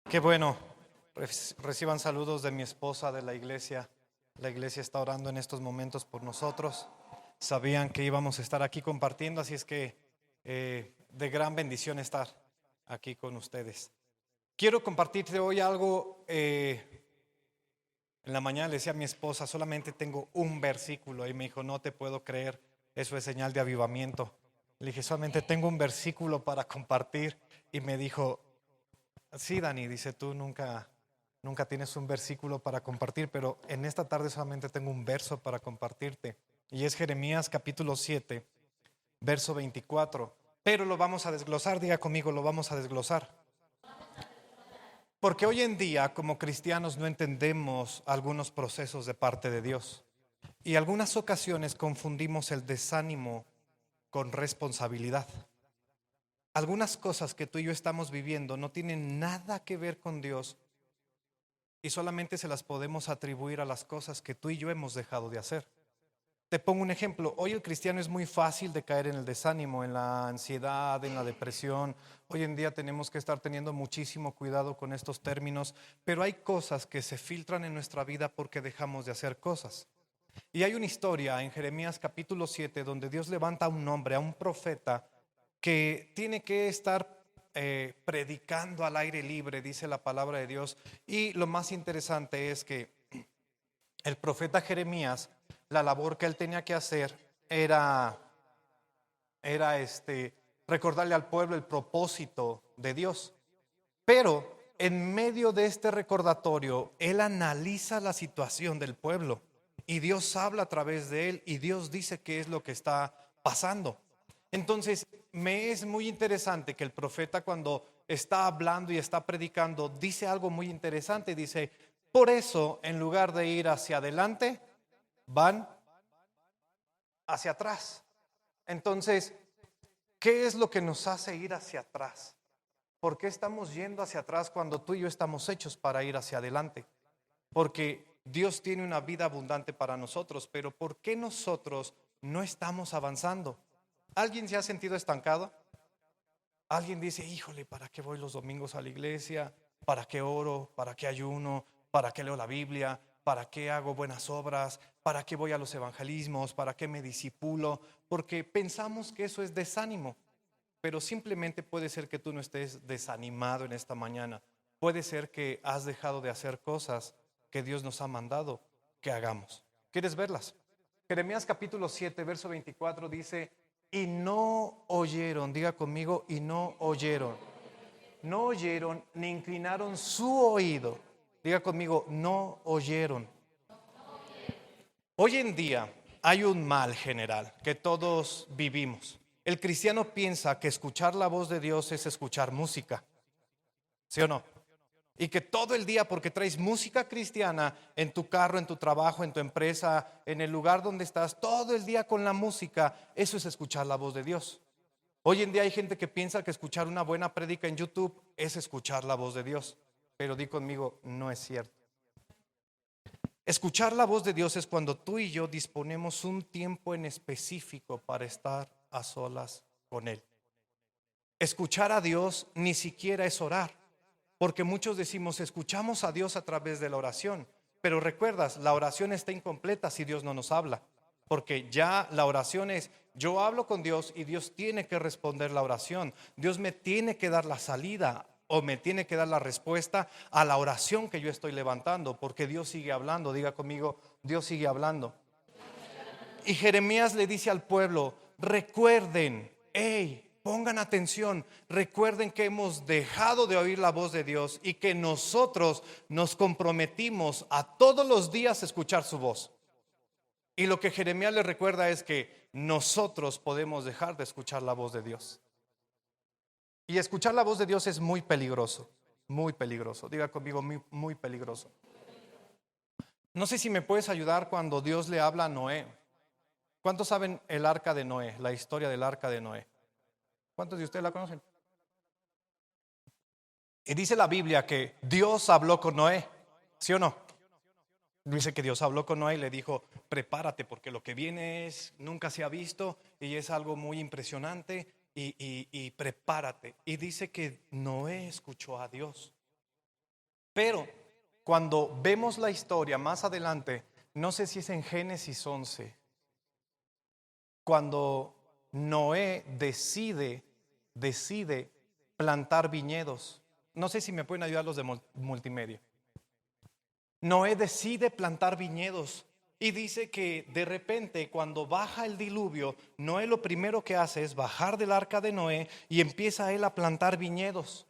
Qué bueno. Reciban saludos de mi esposa de la iglesia. La iglesia está orando en estos momentos por nosotros. Sabían que íbamos a estar aquí compartiendo, así es que de gran bendición estar aquí con ustedes. Quiero compartirte hoy algo. En la mañana le decía a mi esposa, solamente tengo un versículo, y me dijo, no te puedo creer, eso es señal de avivamiento. Le dije, solamente tengo un versículo para compartir, y me dijo, sí, Dani, dice, tú nunca tienes un versículo para compartir, pero en esta tarde solamente tengo un verso para compartirte. Y es Jeremías capítulo 7, verso 24. Pero lo vamos a desglosar, diga conmigo, lo vamos a desglosar. Porque hoy en día, como cristianos, no entendemos algunos procesos de parte de Dios. Y algunas ocasiones confundimos el desánimo con responsabilidad. Algunas cosas que tú y yo estamos viviendo no tienen nada que ver con Dios y solamente se las podemos atribuir a las cosas que tú y yo hemos dejado de hacer. Te pongo un ejemplo. Hoy el cristiano es muy fácil de caer en el desánimo, en la ansiedad, en la depresión. Hoy en día tenemos que estar teniendo muchísimo cuidado con estos términos, pero hay cosas que se filtran en nuestra vida porque dejamos de hacer cosas. Y hay una historia en Jeremías capítulo 7 donde Dios levanta a un hombre, a un profeta, que tiene que estar predicando al aire libre, dice la palabra de Dios. Y lo más interesante es que el profeta Jeremías, la labor que él tenía que hacer era recordarle al pueblo el propósito de Dios. Pero en medio de este recordatorio, él analiza la situación del pueblo y Dios habla a través de él y Dios dice qué es lo que está pasando. Entonces, me es muy interesante que el profeta, cuando está hablando y está predicando, dice algo muy interesante. Dice, por eso, en lugar de ir hacia adelante, van hacia atrás. Entonces, ¿qué es lo que nos hace ir hacia atrás? ¿Por qué estamos yendo hacia atrás cuando tú y yo estamos hechos para ir hacia adelante? Porque Dios tiene una vida abundante para nosotros, pero ¿por qué nosotros no estamos avanzando? ¿Alguien se ha sentido estancado? Alguien dice, híjole, ¿para qué voy los domingos a la iglesia? ¿Para qué oro? ¿Para qué ayuno? ¿Para qué leo la Biblia? ¿Para qué hago buenas obras? ¿Para qué voy a los evangelismos? ¿Para qué me disipulo? Porque pensamos que eso es desánimo, pero simplemente puede ser que tú no estés desanimado en esta mañana. Puede ser que has dejado de hacer cosas que Dios nos ha mandado que hagamos. ¿Quieres verlas? Jeremías capítulo 7, verso 24 dice, y no oyeron, diga conmigo, y no oyeron. No oyeron ni inclinaron su oído. Diga conmigo, no oyeron. Hoy en día hay un mal general que todos vivimos. El cristiano piensa que escuchar la voz de Dios es escuchar música, ¿sí o no? Y que todo el día, porque traes música cristiana en tu carro, en tu trabajo, en tu empresa, en el lugar donde estás, todo el día con la música, eso es escuchar la voz de Dios. Hoy en día hay gente que piensa que escuchar una buena prédica en YouTube es escuchar la voz de Dios. Pero di conmigo, no es cierto. Escuchar la voz de Dios es cuando tú y yo disponemos un tiempo en específico para estar a solas con Él. Escuchar a Dios ni siquiera es orar, porque muchos decimos escuchamos a Dios a través de la oración, pero recuerdas, la oración está incompleta si Dios no nos habla, porque ya la oración es, yo hablo con Dios y Dios tiene que responder la oración, Dios me tiene que dar la salida o me tiene que dar la respuesta a la oración que yo estoy levantando, porque Dios sigue hablando. Diga conmigo, Dios sigue hablando. Y Jeremías le dice al pueblo, recuerden, hey, pongan atención, recuerden que hemos dejado de oír la voz de Dios y que nosotros nos comprometimos a todos los días escuchar su voz. Y lo que Jeremías le recuerda es que nosotros podemos dejar de escuchar la voz de Dios. Y escuchar la voz de Dios es muy peligroso, muy peligroso. Diga conmigo, muy, muy peligroso. No sé si me puedes ayudar cuando Dios le habla a Noé. ¿Cuántos saben el arca de Noé, la historia del arca de Noé? ¿Cuántos de ustedes la conocen? Y dice la Biblia que Dios habló con Noé, ¿sí o no? Dice que Dios habló con Noé y le dijo, prepárate porque lo que viene nunca se ha visto y es algo muy impresionante y prepárate. Y dice que Noé escuchó a Dios. Pero cuando vemos la historia más adelante, no sé si es en Génesis 11, cuando Noé decide plantar viñedos. No sé si me pueden ayudar los de multimedia. Noé decide plantar viñedos y dice que de repente cuando baja el diluvio, Noé lo primero que hace es bajar del arca de Noé y empieza él a plantar viñedos.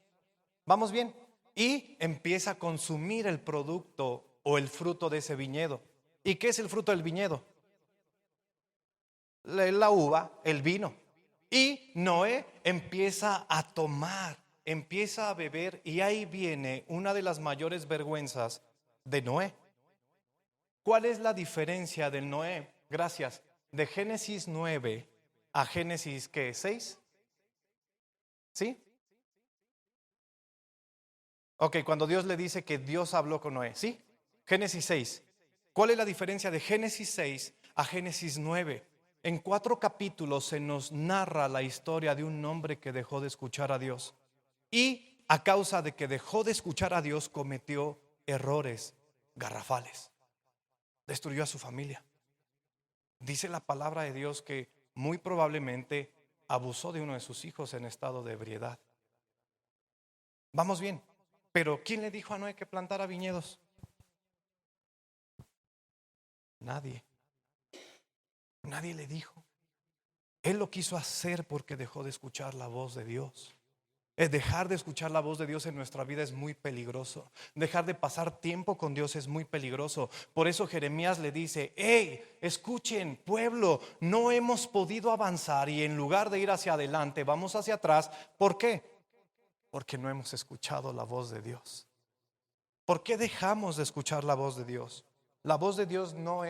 ¿Vamos bien? Y empieza a consumir el producto o el fruto de ese viñedo. ¿Y qué es el fruto del viñedo? La uva, el vino. Y Noé empieza a tomar, empieza a beber, y ahí viene una de las mayores vergüenzas de Noé. ¿Cuál es la diferencia del Noé? Gracias. De Génesis 9 a Génesis, ¿qué? ¿6? ¿Sí? Ok, cuando Dios le dice que Dios habló con Noé, ¿sí? Génesis 6. ¿Cuál es la diferencia de Génesis 6 a Génesis 9? En 4 capítulos se nos narra la historia de un hombre que dejó de escuchar a Dios. Y a causa de que dejó de escuchar a Dios, cometió errores garrafales. Destruyó a su familia. Dice la palabra de Dios que muy probablemente abusó de uno de sus hijos en estado de ebriedad. Vamos bien. Pero ¿quién le dijo a Noé que plantara viñedos? Nadie. Nadie le dijo. Él lo quiso hacer porque dejó de escuchar la voz de Dios. Dejar de escuchar la voz de Dios en nuestra vida es muy peligroso. Dejar de pasar tiempo con Dios es muy peligroso. Por eso Jeremías le dice: hey, escuchen, pueblo, no hemos podido avanzar, y en lugar de ir hacia adelante vamos hacia atrás. ¿Por qué? Porque no hemos escuchado la voz de Dios. ¿Por qué dejamos de escuchar la voz de Dios? La voz de Dios no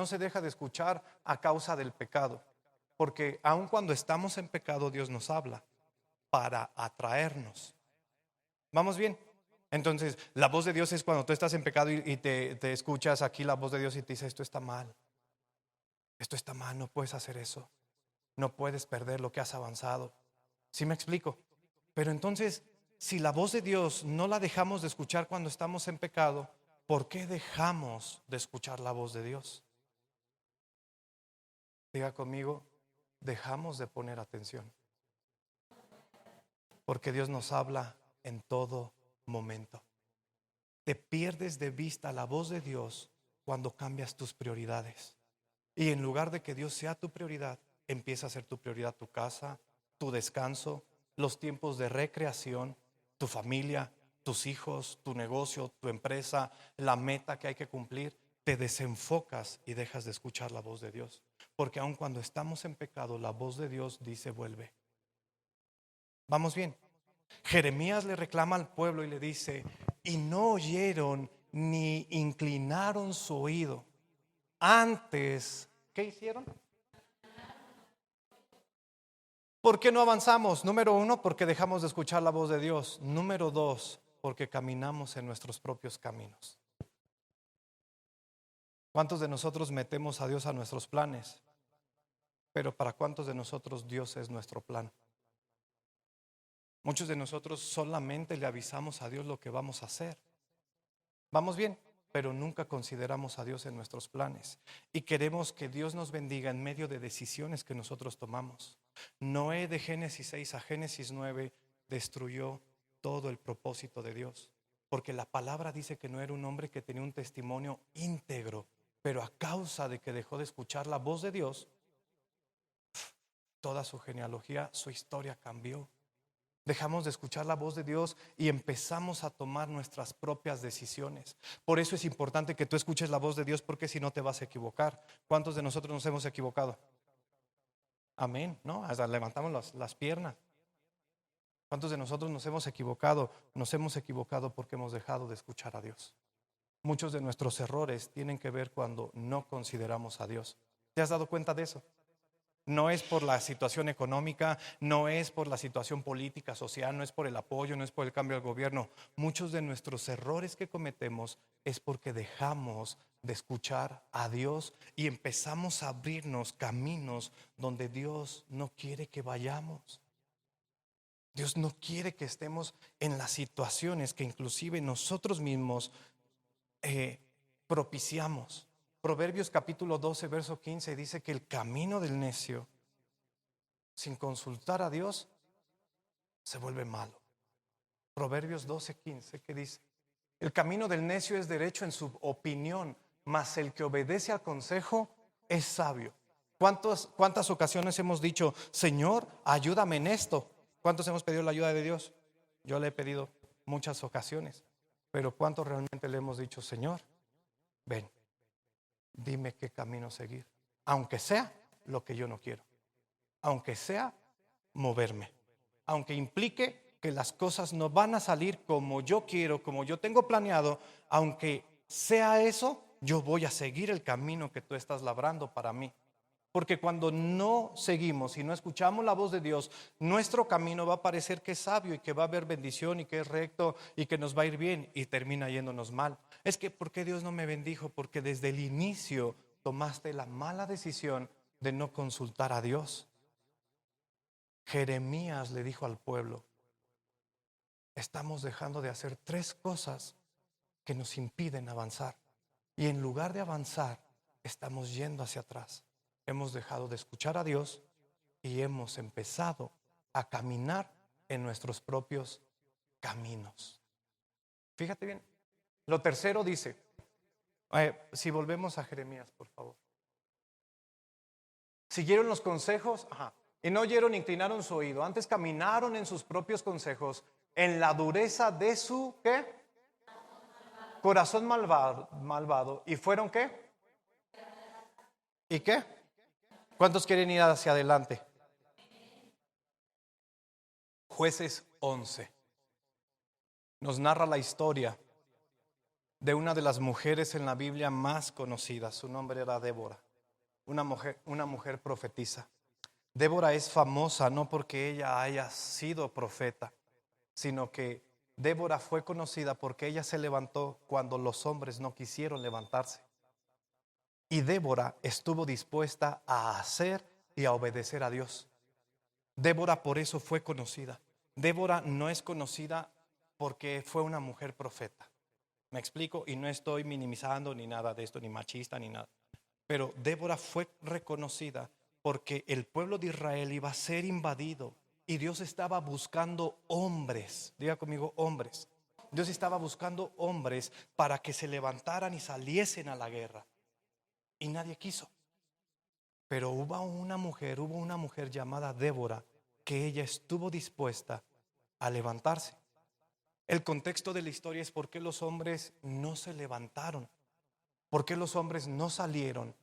se deja de escuchar a causa del pecado, porque aun cuando estamos en pecado, Dios nos habla para atraernos. ¿Vamos bien? Entonces, la voz de Dios es cuando tú estás en pecado y te escuchas aquí la voz de Dios y te dice: esto está mal, no puedes hacer eso, no puedes perder lo que has avanzado. ¿Sí me explico? Pero entonces, si la voz de Dios no la dejamos de escuchar cuando estamos en pecado, ¿por qué dejamos de escuchar la voz de Dios? Diga conmigo: dejamos de poner atención. Porque Dios nos habla en todo momento. Te pierdes de vista la voz de Dios cuando cambias tus prioridades. Y en lugar de que Dios sea tu prioridad, empieza a ser tu prioridad tu casa, tu descanso, los tiempos de recreación, tu familia, tus hijos, tu negocio, tu empresa, la meta que hay que cumplir. Te desenfocas y dejas de escuchar la voz de Dios. Porque aun cuando estamos en pecado, la voz de Dios dice: vuelve. ¿Vamos bien? Jeremías le reclama al pueblo y le dice: y no oyeron ni inclinaron su oído. Antes, ¿qué hicieron? ¿Por qué no avanzamos? Número 1, porque dejamos de escuchar la voz de Dios. Número 2, porque caminamos en nuestros propios caminos. ¿Cuántos de nosotros metemos a Dios a nuestros planes? Pero ¿para cuántos de nosotros Dios es nuestro plan? Muchos de nosotros solamente le avisamos a Dios lo que vamos a hacer. Vamos bien, pero nunca consideramos a Dios en nuestros planes y queremos que Dios nos bendiga en medio de decisiones que nosotros tomamos. Noé, de Génesis 6 a Génesis 9, destruyó todo el propósito de Dios, porque la palabra dice que no era un hombre que tenía un testimonio íntegro, pero a causa de que dejó de escuchar la voz de Dios, toda su genealogía, su historia cambió. Dejamos de escuchar la voz de Dios y empezamos a tomar nuestras propias decisiones. Por eso es importante que tú escuches la voz de Dios, porque si no te vas a equivocar. ¿Cuántos de nosotros nos hemos equivocado? Amén, ¿no? Hasta levantamos las piernas. ¿Cuántos de nosotros nos hemos equivocado? Nos hemos equivocado porque hemos dejado de escuchar a Dios. Muchos de nuestros errores tienen que ver cuando no consideramos a Dios. ¿Te has dado cuenta de eso? No es por la situación económica, no es por la situación política, social, no es por el apoyo, no es por el cambio del gobierno. Muchos de nuestros errores que cometemos es porque dejamos de escuchar a Dios y empezamos a abrirnos caminos donde Dios no quiere que vayamos. Dios no quiere que estemos en las situaciones que inclusive nosotros mismos propiciamos. Proverbios capítulo 12, verso 15 dice que el camino del necio, sin consultar a Dios, se vuelve malo. Proverbios 12, 15, ¿qué dice? El camino del necio es derecho en su opinión, mas el que obedece al consejo es sabio. ¿Cuántas ocasiones hemos dicho, Señor, ayúdame en esto? ¿Cuántos hemos pedido la ayuda de Dios? Yo le he pedido muchas ocasiones, pero ¿cuántos realmente le hemos dicho, Señor, ven, dime qué camino seguir? Aunque sea lo que yo no quiero, aunque sea moverme, aunque implique que las cosas no van a salir como yo quiero, como yo tengo planeado, aunque sea eso, yo voy a seguir el camino que tú estás labrando para mí. Porque cuando no seguimos y no escuchamos la voz de Dios, nuestro camino va a parecer que es sabio y que va a haber bendición y que es recto y que nos va a ir bien, y termina yéndonos mal. Es que, ¿por qué Dios no me bendijo? Porque desde el inicio tomaste la mala decisión de no consultar a Dios. Jeremías le dijo al pueblo, estamos dejando de hacer 3 cosas que nos impiden avanzar. Y en lugar de avanzar, estamos yendo hacia atrás. Hemos dejado de escuchar a Dios y hemos empezado a caminar en nuestros propios caminos. Fíjate bien. Lo tercero dice, si volvemos a Jeremías, por favor. Siguieron los consejos, y no oyeron ni inclinaron su oído. Antes caminaron en sus propios consejos, en la dureza de su, ¿qué? Corazón malvado. ¿Y fueron qué? ¿Y qué? ¿Cuántos quieren ir hacia adelante? Jueces 11 nos narra la historia de una de las mujeres en la Biblia más conocidas. Su nombre era Débora, una mujer profetisa. Débora es famosa no porque ella haya sido profeta, sino que Débora fue conocida porque ella se levantó cuando los hombres no quisieron levantarse. Y Débora estuvo dispuesta a hacer y a obedecer a Dios. Débora por eso fue conocida. Débora no es conocida porque fue una mujer profeta. ¿Me explico? Y no estoy minimizando ni nada de esto, ni machista, ni nada. Pero Débora fue reconocida porque el pueblo de Israel iba a ser invadido y Dios estaba buscando hombres. Diga conmigo, hombres. Dios estaba buscando hombres para que se levantaran y saliesen a la guerra. Y nadie quiso. Pero hubo una mujer llamada Débora, que ella estuvo dispuesta a levantarse. El contexto de la historia es por qué los hombres no se levantaron, por qué los hombres no salieron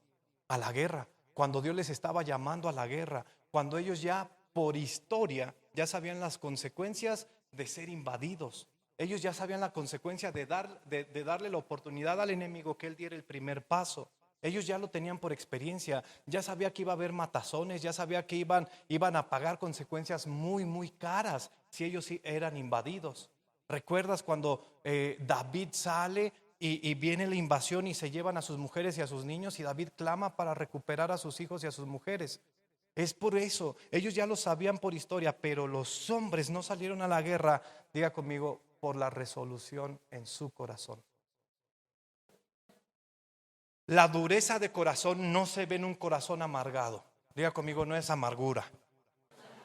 a la guerra, cuando Dios les estaba llamando a la guerra, cuando ellos ya por historia ya sabían las consecuencias de ser invadidos. Ellos ya sabían la consecuencia de darle la oportunidad al enemigo que él diera el primer paso. Ellos ya lo tenían por experiencia, ya sabía que iba a haber matazones, ya sabía que iban a pagar consecuencias muy, muy caras si ellos eran invadidos. ¿Recuerdas cuando David sale y viene la invasión y se llevan a sus mujeres y a sus niños, y David clama para recuperar a sus hijos y a sus mujeres? Es por eso, ellos ya lo sabían por historia, pero los hombres no salieron a la guerra, diga conmigo, por la resolución en su corazón. La dureza de corazón no se ve en un corazón amargado. Diga conmigo, no es amargura.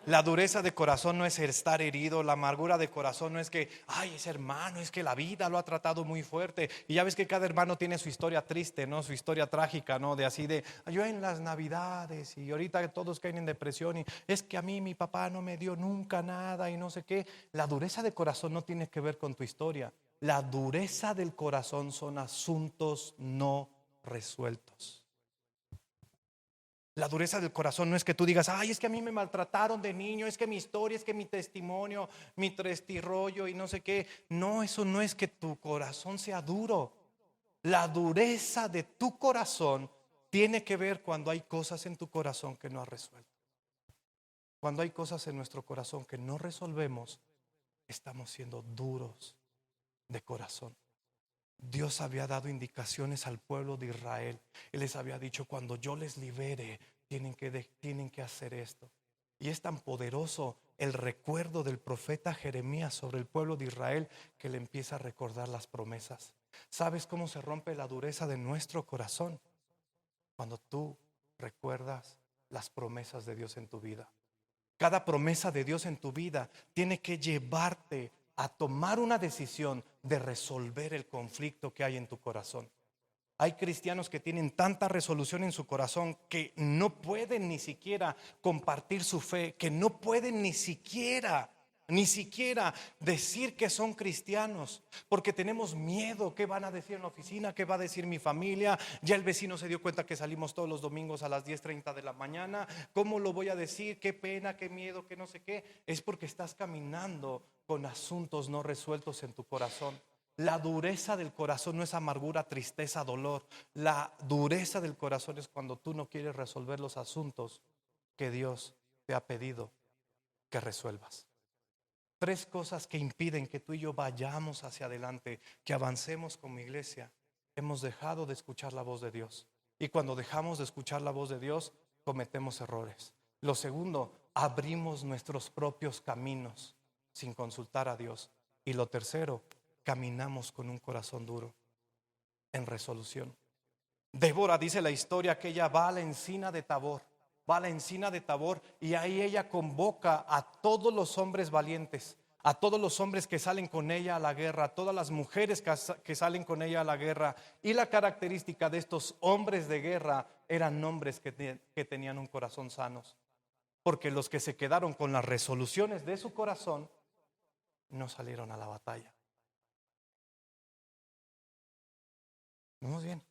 La dureza de corazón no es estar herido. La amargura de corazón no es que, ay, ese hermano, es que la vida lo ha tratado muy fuerte. Y ya ves que cada hermano tiene su historia triste, ¿no? Su historia trágica, ¿no? De así de, yo en las navidades y ahorita todos caen en depresión y es que a mí mi papá no me dio nunca nada y no sé qué. La dureza de corazón no tiene que ver con tu historia. La dureza del corazón son asuntos no resueltos. La dureza del corazón no es que tú digas, ay, es que a mí me maltrataron de niño, es que mi historia, es que mi testimonio, mi trestirrollo y no sé qué. No, eso no es que tu corazón sea duro. La dureza de tu corazón tiene que ver cuando hay cosas en tu corazón que no has resuelto. Cuando hay cosas en nuestro corazón que no resolvemos, estamos siendo duros de corazón. Dios había dado indicaciones al pueblo de Israel. Él les había dicho, cuando yo les libere, tienen que hacer esto. Y es tan poderoso el recuerdo del profeta Jeremías sobre el pueblo de Israel que le empieza a recordar las promesas. ¿Sabes cómo se rompe la dureza de nuestro corazón? Cuando tú recuerdas las promesas de Dios en tu vida. Cada promesa de Dios en tu vida tiene que llevarte a tomar una decisión de resolver el conflicto que hay en tu corazón. Hay cristianos que tienen tanta resolución en su corazón que no pueden ni siquiera compartir su fe, que no pueden ni siquiera decir que son cristianos, porque tenemos miedo. ¿Qué van a decir en la oficina? ¿Qué va a decir mi familia? Ya el vecino se dio cuenta que salimos todos los domingos a las 10:30 de la mañana. ¿Cómo lo voy a decir? Qué pena, qué miedo, qué no sé qué. Es porque estás caminando con asuntos no resueltos en tu corazón. La dureza del corazón no es amargura, tristeza, dolor. La dureza del corazón es cuando tú no quieres resolver los asuntos que Dios te ha pedido que resuelvas. 3 cosas que impiden que tú y yo vayamos hacia adelante, que avancemos como iglesia. Hemos dejado de escuchar la voz de Dios. Y cuando dejamos de escuchar la voz de Dios, cometemos errores. Lo segundo, abrimos nuestros propios caminos sin consultar a Dios. Y lo tercero, caminamos con un corazón duro en resolución. Débora, dice la historia, que ella va a la encina de Tabor. Va a la encina de Tabor y ahí ella convoca a todos los hombres valientes, a todos los hombres que salen con ella a la guerra, a todas las mujeres que salen con ella a la guerra. Y la característica de estos hombres de guerra eran hombres que tenían un corazón sanos, porque los que se quedaron con las resoluciones de su corazón no salieron a la batalla. ¿Vamos bien?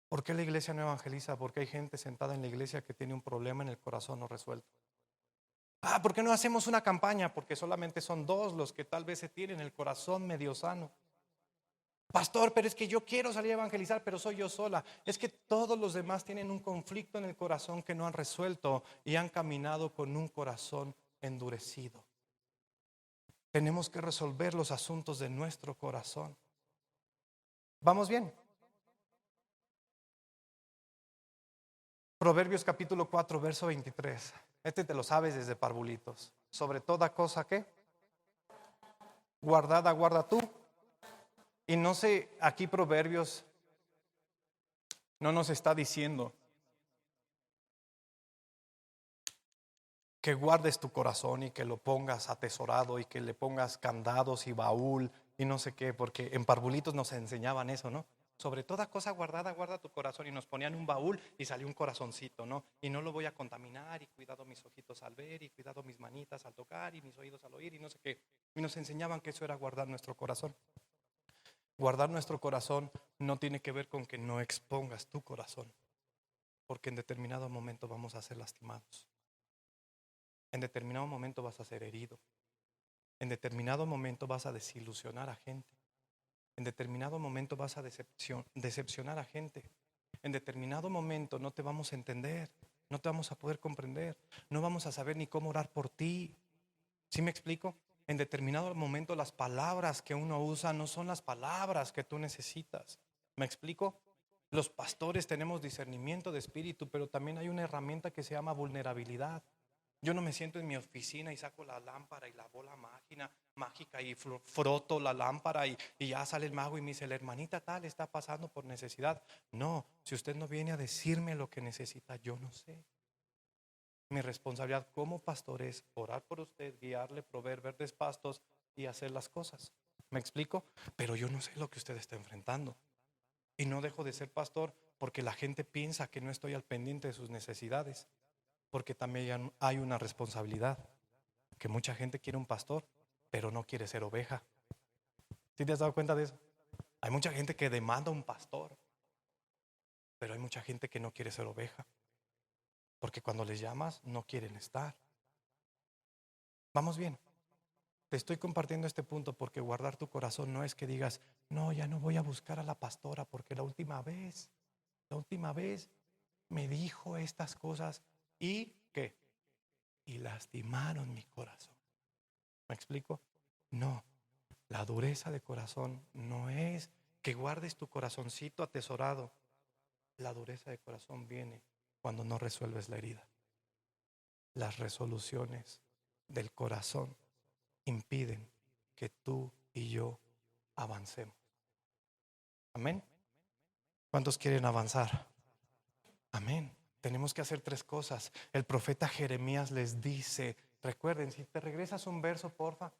¿Por qué la iglesia no evangeliza? Porque hay gente sentada en la iglesia que tiene un problema en el corazón no resuelto. ¿Por qué no hacemos una campaña? Porque solamente son 2 los que tal vez se tienen el corazón medio sano. Pastor, pero es que yo quiero salir a evangelizar, pero soy yo sola. Es que todos los demás tienen un conflicto en el corazón que no han resuelto y han caminado con un corazón endurecido. Tenemos que resolver los asuntos de nuestro corazón. ¿Vamos bien? Proverbios capítulo 4, verso 23. Este te lo sabes desde parvulitos. Sobre toda cosa que guardada, guarda tú. Y no sé, aquí Proverbios no nos está diciendo que guardes tu corazón y que lo pongas atesorado y que le pongas candados y baúl y no sé qué, porque en parvulitos nos enseñaban eso, ¿no? Sobre toda cosa guardada, guarda tu corazón, y nos ponían un baúl y salió un corazoncito, ¿no? Y no lo voy a contaminar, y cuidado mis ojitos al ver, y cuidado mis manitas al tocar, y mis oídos al oír, y no sé qué. Y nos enseñaban que eso era guardar nuestro corazón. Guardar nuestro corazón no tiene que ver con que no expongas tu corazón, porque en determinado momento vamos a ser lastimados. En determinado momento vas a ser herido. En determinado momento vas a desilusionar a gente. En determinado momento vas a decepcionar a gente. En determinado momento no te vamos a entender, no te vamos a poder comprender, no vamos a saber ni cómo orar por ti. ¿Sí me explico? En determinado momento las palabras que uno usa no son las palabras que tú necesitas. ¿Me explico? Los pastores tenemos discernimiento de espíritu, pero también hay una herramienta que se llama vulnerabilidad. Yo no me siento en mi oficina y saco la lámpara y la bola mágica y froto la lámpara y ya sale el mago y me dice, la hermanita tal está pasando por necesidad. No, si usted no viene a decirme lo que necesita, yo no sé. Mi responsabilidad como pastor es orar por usted, guiarle, proveer verdes pastos y hacer las cosas. ¿Me explico? Pero yo no sé lo que usted está enfrentando. Y no dejo de ser pastor porque la gente piensa que no estoy al pendiente de sus necesidades. Porque también hay una responsabilidad, que mucha gente quiere un pastor, pero no quiere ser oveja. ¿Sí te has dado cuenta de eso? Hay mucha gente que demanda un pastor, pero hay mucha gente que no quiere ser oveja, porque cuando les llamas no quieren estar. Vamos bien. Te estoy compartiendo este punto porque guardar tu corazón no es que digas, no, ya no voy a buscar a la pastora porque la última vez me dijo estas cosas y ¿qué? Y lastimaron mi corazón. ¿Me explico? No, la dureza de corazón no es que guardes tu corazoncito atesorado. La dureza de corazón viene cuando no resuelves la herida. las resoluciones del corazón impiden que tú y yo avancemos. Amén. ¿Cuántos quieren avanzar? Amén. Tenemos que hacer tres cosas. El profeta Jeremías les dice, recuerden, si te regresas un verso, porfa,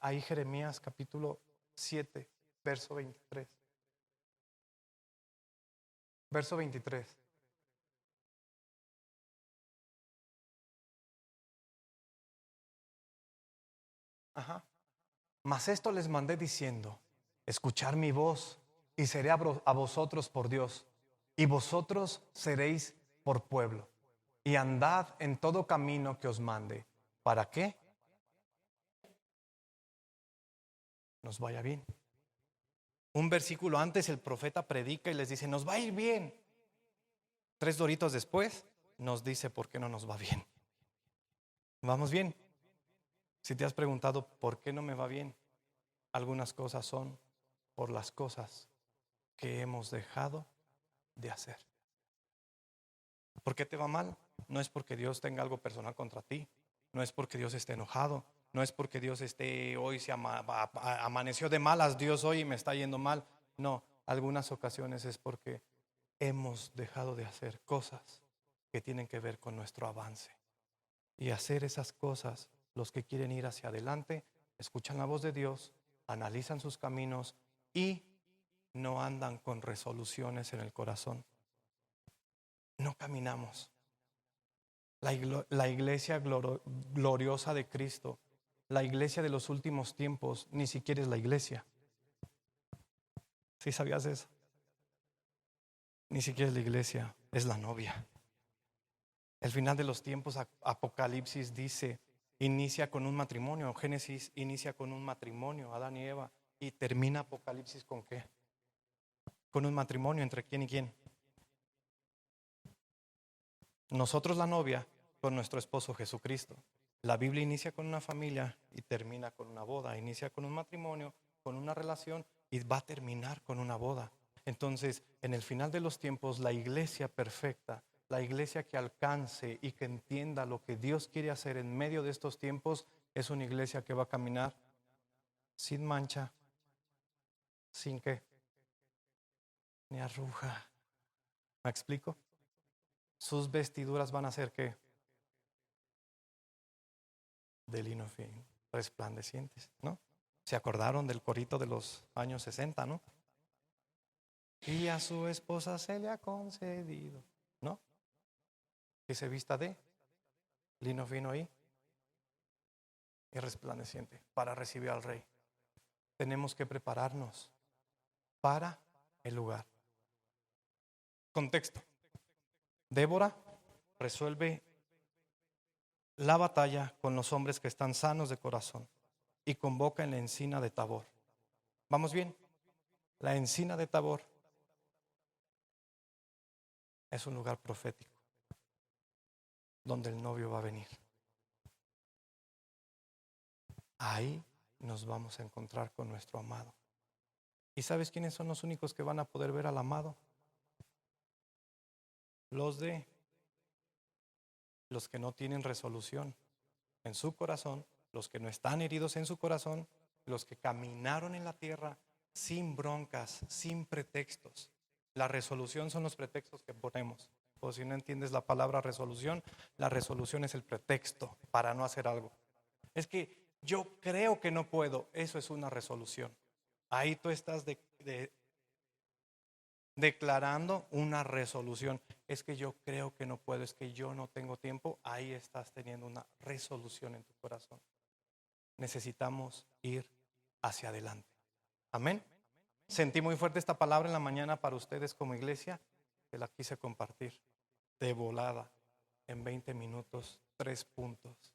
ahí Jeremías capítulo 7, verso 23. Verso 23. Ajá. Mas esto les mandé diciendo, escuchar mi voz y seré a vosotros por Dios, y vosotros seréis por pueblo, y andad en todo camino que os mande. ¿Para qué? Nos vaya bien. Un versículo antes el profeta predica y les dice, nos va a ir bien. 3 doritos después nos dice por qué no nos va bien. ¿Vamos bien? Si te has preguntado por qué no me va bien, algunas cosas son por las cosas que hemos dejado de hacer. ¿Por qué te va mal? No es porque Dios tenga algo personal contra ti, no es porque Dios esté enojado, no es porque Dios esté hoy amaneció de malas Dios hoy y me está yendo mal. No, algunas ocasiones es porque hemos dejado de hacer cosas que tienen que ver con nuestro avance. Y hacer esas cosas, los que quieren ir hacia adelante, escuchan la voz de Dios, analizan sus caminos y no andan con resoluciones en el corazón. No caminamos. La iglesia gloriosa de Cristo, la iglesia de los últimos tiempos, ni siquiera es la iglesia. ¿Sí sabías eso? Ni siquiera es la iglesia, es la novia. El final de los tiempos, Apocalipsis dice, inicia con un matrimonio. Génesis inicia con un matrimonio, Adán y Eva, y termina Apocalipsis ¿con qué? Con un matrimonio entre quién y quién. Nosotros la novia con nuestro esposo Jesucristo. La Biblia inicia con una familia y termina con una boda. Inicia con un matrimonio, con una relación y va a terminar con una boda. Entonces, en el final de los tiempos, la iglesia perfecta, la iglesia que alcance y que entienda lo que Dios quiere hacer en medio de estos tiempos, es una iglesia que va a caminar sin mancha, sin qué, ni arruga. ¿Me explico? Sus vestiduras van a ser ¿qué? De lino fino, resplandecientes, ¿no? ¿Se acordaron del corito de los años 60, no? Y a su esposa se le ha concedido, ¿no? Que se vista de lino fino y resplandeciente para recibir al rey. Tenemos que prepararnos para el lugar. Contexto. Débora resuelve la batalla con los hombres que están sanos de corazón y convoca en la encina de Tabor. ¿Vamos bien? La encina de Tabor es un lugar profético donde el novio va a venir. Ahí nos vamos a encontrar con nuestro amado. ¿Y sabes quiénes son los únicos que van a poder ver al amado? Los que no tienen resolución en su corazón, los que no están heridos en su corazón, los que caminaron en la tierra sin broncas, sin pretextos. La resolución son los pretextos que ponemos. O si no entiendes la palabra resolución, la resolución es el pretexto para no hacer algo. Es que yo creo que no puedo. Eso es una resolución. Ahí tú estás declarando una resolución. Es que yo creo que no puedo, es que yo no tengo tiempo. Ahí estás teniendo una resolución en tu corazón. Necesitamos ir hacia adelante. Amén. Sentí muy fuerte esta palabra en la mañana para ustedes como iglesia. Te la quise compartir de volada en 20 minutos, 3 puntos.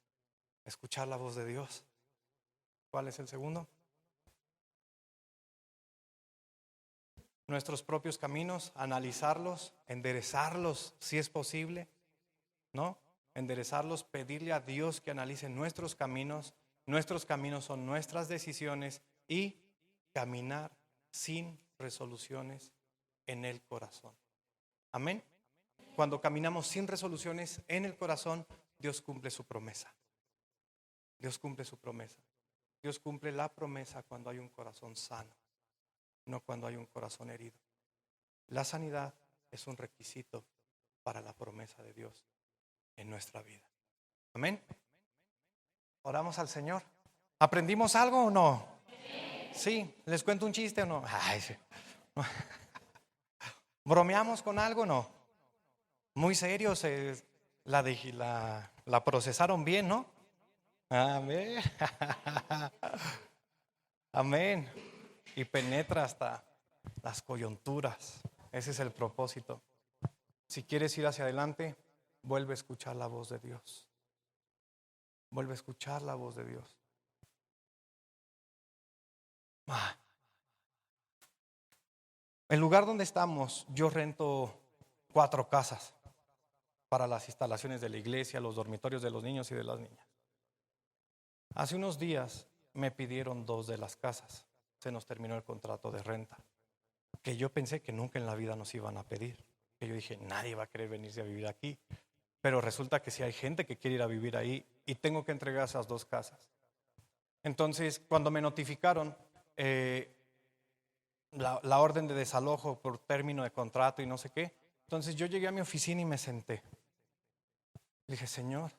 Escuchar la voz de Dios. ¿Cuál es el segundo? Nuestros propios caminos, analizarlos, enderezarlos si es posible, ¿no? Enderezarlos, pedirle a Dios que analice nuestros caminos. Nuestros caminos son nuestras decisiones y caminar sin resoluciones en el corazón. Amén. Cuando caminamos sin resoluciones en el corazón, Dios cumple su promesa. Dios cumple su promesa. Dios cumple la promesa cuando hay un corazón sano, no cuando hay un corazón herido. La sanidad es un requisito para la promesa de Dios en nuestra vida. Amén. Oramos al Señor. ¿Aprendimos algo o no? Sí. ¿Les cuento un chiste o no? Ay, sí. ¿Bromeamos con algo o no? Muy serios. La procesaron bien, ¿no? Amén. Amén. Y penetra hasta las coyunturas. Ese es el propósito. Si quieres ir hacia adelante, vuelve a escuchar la voz de Dios. Vuelve a escuchar la voz de Dios. El lugar donde estamos, yo rento 4 casas para las instalaciones de la iglesia, los dormitorios de los niños y de las niñas. Hace unos días me pidieron 2 de las casas. Se nos terminó el contrato de renta, que yo pensé que nunca en la vida nos iban a pedir. Que yo dije, nadie va a querer venirse a vivir aquí. Pero resulta que sí hay gente que quiere ir a vivir ahí y tengo que entregar esas 2 casas. Entonces, cuando me notificaron la orden de desalojo por término de contrato y no sé qué, entonces yo llegué a mi oficina y me senté. Le dije, Señor,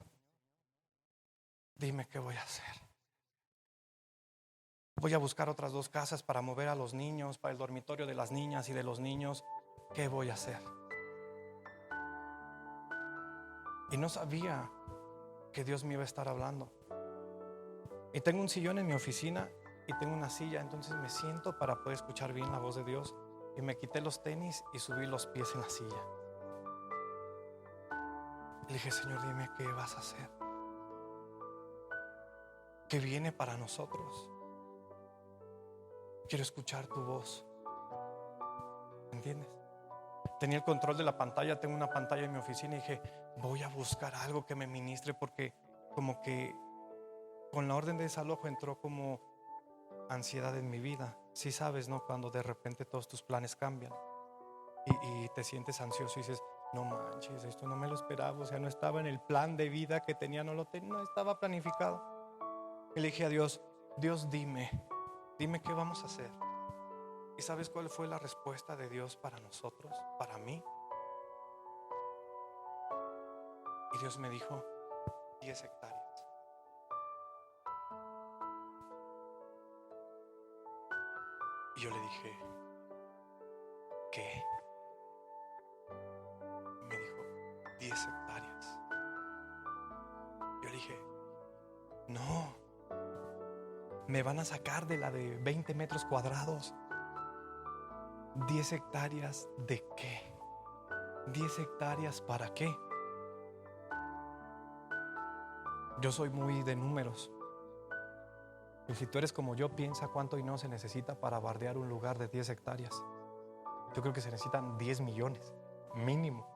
dime qué voy a hacer. Voy a buscar otras 2 casas para mover a los niños, para el dormitorio de las niñas y de los niños. ¿Qué voy a hacer? Y no sabía que Dios me iba a estar hablando. Y tengo un sillón en mi oficina y tengo una silla, entonces me siento para poder escuchar bien la voz de Dios. Y me quité los tenis y subí los pies en la silla. Le dije, Señor, dime qué vas a hacer. ¿Qué viene para nosotros? Quiero escuchar tu voz. ¿Entiendes? Tenía el control de la pantalla, tengo una pantalla en mi oficina y dije, voy a buscar algo que me ministre, porque como que con la orden de desalojo entró como ansiedad en mi vida. Sí sabes, ¿no? Cuando de repente todos tus planes cambian y te sientes ansioso y dices, no manches, esto no me lo esperaba, o sea, no estaba en el plan de vida que tenía, no estaba planificado. Y le dije a Dios, Dios, dime qué vamos a hacer. ¿Y sabes cuál fue la respuesta de Dios para nosotros, para mí? Y Dios me dijo, 10 hectáreas. Y yo le dije, ¿qué? Y me dijo, 10 hectáreas. Yo le dije, no, me van a sacar de la de 20 metros cuadrados. 10 hectáreas ¿de qué? 10 hectáreas ¿para qué? Yo soy muy de números. Y si tú eres como yo, piensa cuánto y no se necesita para bardear un lugar de 10 hectáreas. Yo creo que se necesitan 10 millones mínimo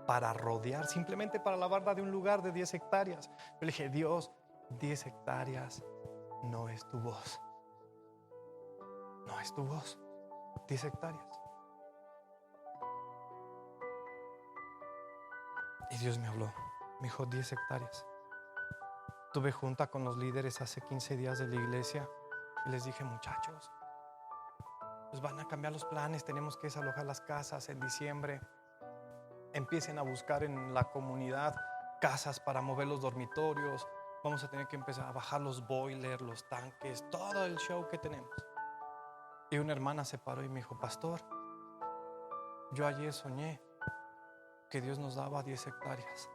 para rodear, simplemente para la barda de un lugar de 10 hectáreas. Yo le dije, Dios, 10 hectáreas no es tu voz. No es tu voz. 10 hectáreas. Y Dios me habló. Me dijo, 10 hectáreas. Tuve junta con los líderes hace 15 días de la iglesia y les dije, muchachos, pues van a cambiar los planes, tenemos que desalojar las casas en diciembre. Empiecen a buscar en la comunidad casas para mover los dormitorios. Vamos a tener que empezar a bajar los boilers, los tanques, todo el show que tenemos. Y una hermana se paró y me dijo, pastor, yo ayer soñé que Dios nos daba 10 hectáreas.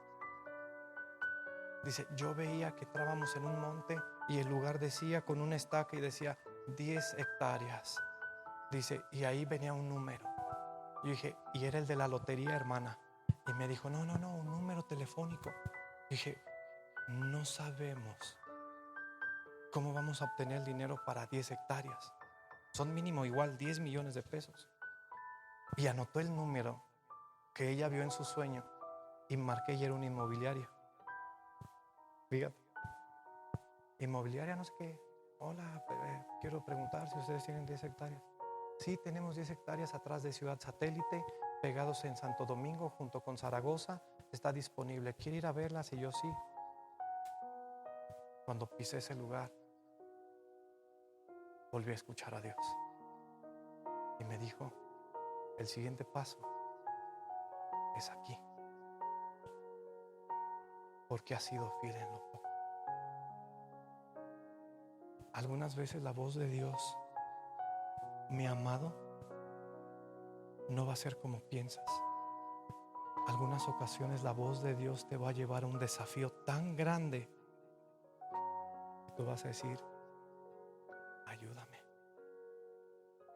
Dice, yo veía que estábamos en un monte y el lugar decía con una estaca y decía 10 hectáreas. Dice, y ahí venía un número. Yo dije, y era el de la lotería, hermana. Y me dijo, no, un número telefónico. Dije, no sabemos cómo vamos a obtener el dinero para 10 hectáreas. Son mínimo igual 10 millones de pesos. Y anotó el número que ella vio en su sueño y marqué y era una inmobiliaria. Fíjate, inmobiliaria no sé qué. Hola, quiero preguntar si ustedes tienen 10 hectáreas. Sí, tenemos 10 hectáreas atrás de Ciudad Satélite, pegados en Santo Domingo junto con Zaragoza. está disponible. ¿Quiere ir a verlas? Y yo sí. Cuando pisé ese lugar, volví a escuchar a Dios. Y me dijo, el siguiente paso es aquí. Porque has sido fiel en lo poco. Algunas veces la voz de Dios, mi amado, no va a ser como piensas. Algunas ocasiones la voz de Dios te va a llevar a un desafío tan grande que tú vas a decir, ayúdame.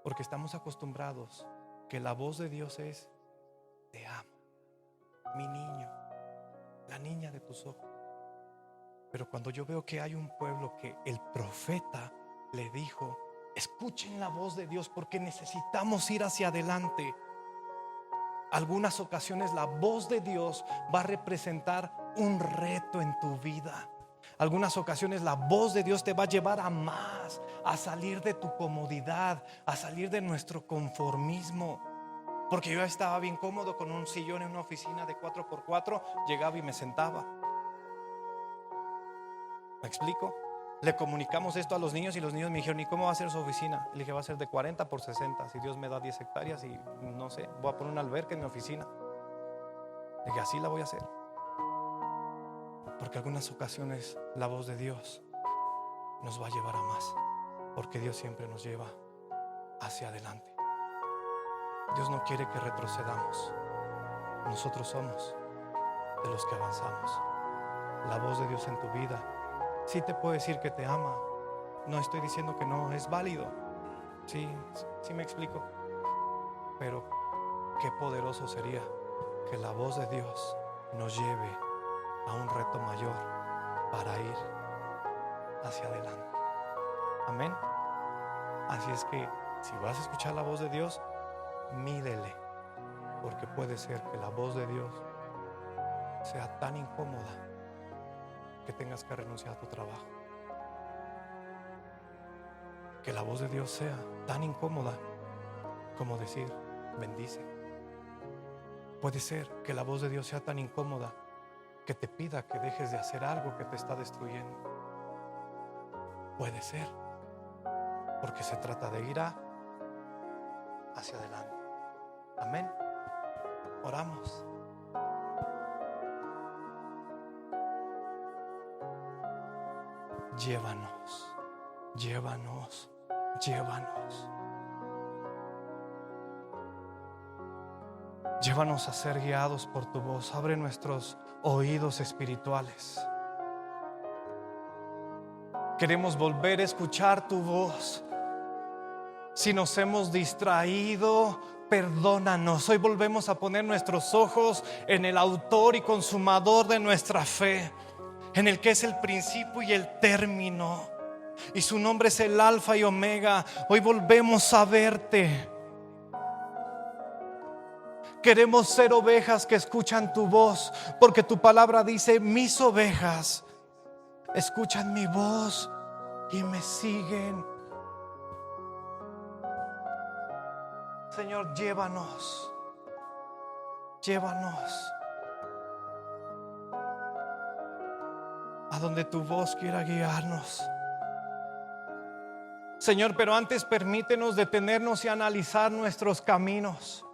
Porque estamos acostumbrados que la voz de Dios es, te amo, mi niño, la niña de tus ojos. Pero cuando yo veo que hay un pueblo que el profeta le dijo, escuchen la voz de Dios porque necesitamos ir hacia adelante. Algunas ocasiones la voz de Dios va a representar un reto en tu vida. Algunas ocasiones la voz de Dios te va a llevar a más, a salir de tu comodidad, a salir de nuestro conformismo. Porque yo estaba bien cómodo con un sillón en una oficina de 4x4, llegaba y me sentaba. ¿Me explico? Le comunicamos esto a los niños y los niños me dijeron, ¿y cómo va a ser su oficina? Le dije, va a ser de 40 por 60. Si Dios me da 10 hectáreas y no sé, voy a poner una alberca en mi oficina. Le dije, así la voy a hacer. Porque algunas ocasiones la voz de Dios nos va a llevar a más. Porque Dios siempre nos lleva hacia adelante. Dios no quiere que retrocedamos. Nosotros somos de los que avanzamos. La voz de Dios en tu vida sí te puede decir que te ama. No estoy diciendo que no, es válido. Sí me explico. Pero qué poderoso sería que la voz de Dios nos lleve a un reto mayor para ir hacia adelante. Amén. Así es que si vas a escuchar la voz de Dios, mídele, porque puede ser que la voz de Dios sea tan incómoda que tengas que renunciar a tu trabajo. Que la voz de Dios sea tan incómoda como decir, bendice. Puede ser que la voz de Dios sea tan incómoda que te pida que dejes de hacer algo que te está destruyendo. Puede ser, porque se trata de ir hacia adelante. Amén. Oramos. Llévanos, llévanos, llévanos. Llévanos a ser guiados por tu voz. Abre nuestros oídos espirituales. Queremos volver a escuchar tu voz. Si nos hemos distraído, perdónanos. Hoy volvemos a poner nuestros ojos en el autor y consumador de nuestra fe, en el que es el principio y el término, y su nombre es el Alfa y Omega. Hoy volvemos a verte. Queremos ser ovejas que escuchan tu voz, porque tu palabra dice, mis ovejas escuchan mi voz y me siguen. Señor, llévanos, llévanos a donde tu voz quiera guiarnos. Señor, pero antes permítenos detenernos y analizar nuestros caminos.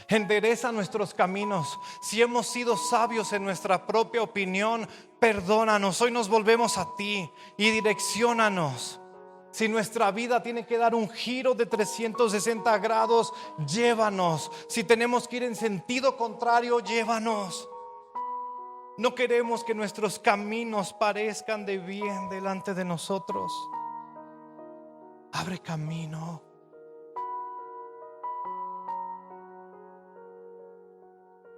Endereza nuestros caminos. Si hemos sido sabios en nuestra propia opinión, perdónanos. Hoy nos volvemos a ti y direcciónanos. Si nuestra vida tiene que dar un giro de 360 grados, llévanos. Si tenemos que ir en sentido contrario, llévanos. No queremos que nuestros caminos parezcan de bien delante de nosotros. Abre camino.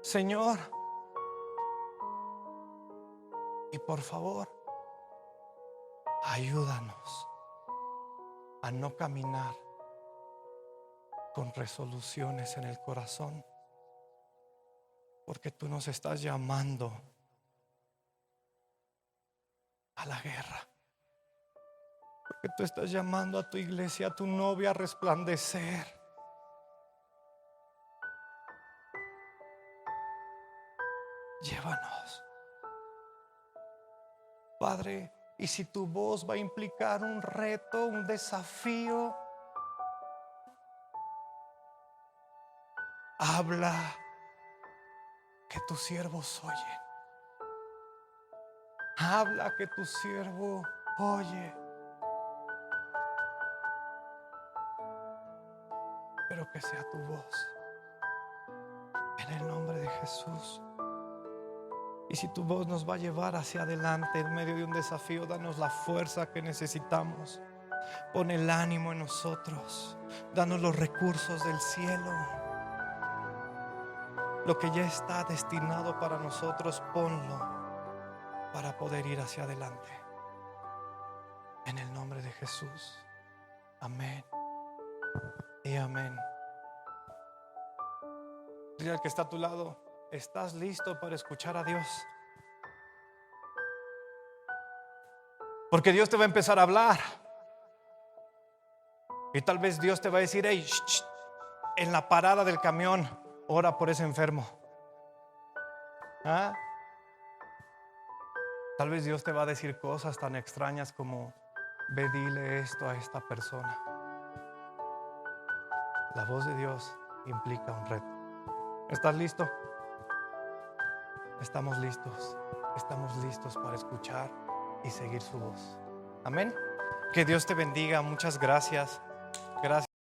Señor, y por favor, ayúdanos a no caminar con resoluciones en el corazón, porque tú nos estás llamando a la guerra, porque tú estás llamando a tu iglesia, a tu novia, a resplandecer. llévanos. Padre, y si tu voz va a implicar un reto, un desafío, habla, que tus siervos oyen. Habla, que tu siervo oye. Pero que sea tu voz, en el nombre de Jesús. Y si tu voz nos va a llevar hacia adelante en medio de un desafío, danos la fuerza que necesitamos. Pon el ánimo en nosotros. Danos los recursos del cielo. Lo que ya está destinado para nosotros, ponlo para poder ir hacia adelante. En el nombre de Jesús. Amén y amén. Dile al que está a tu lado: ¿estás listo para escuchar a Dios? Porque Dios te va a empezar a hablar. Y tal vez Dios te va a decir: hey, en la parada del camión, ora por ese enfermo. ¿Ah? Tal vez Dios te va a decir cosas tan extrañas como: ve, dile esto a esta persona. La voz de Dios implica un reto. ¿Estás listo? Estamos listos. Estamos listos para escuchar y seguir su voz. Amén. Que Dios te bendiga. Muchas gracias. Gracias.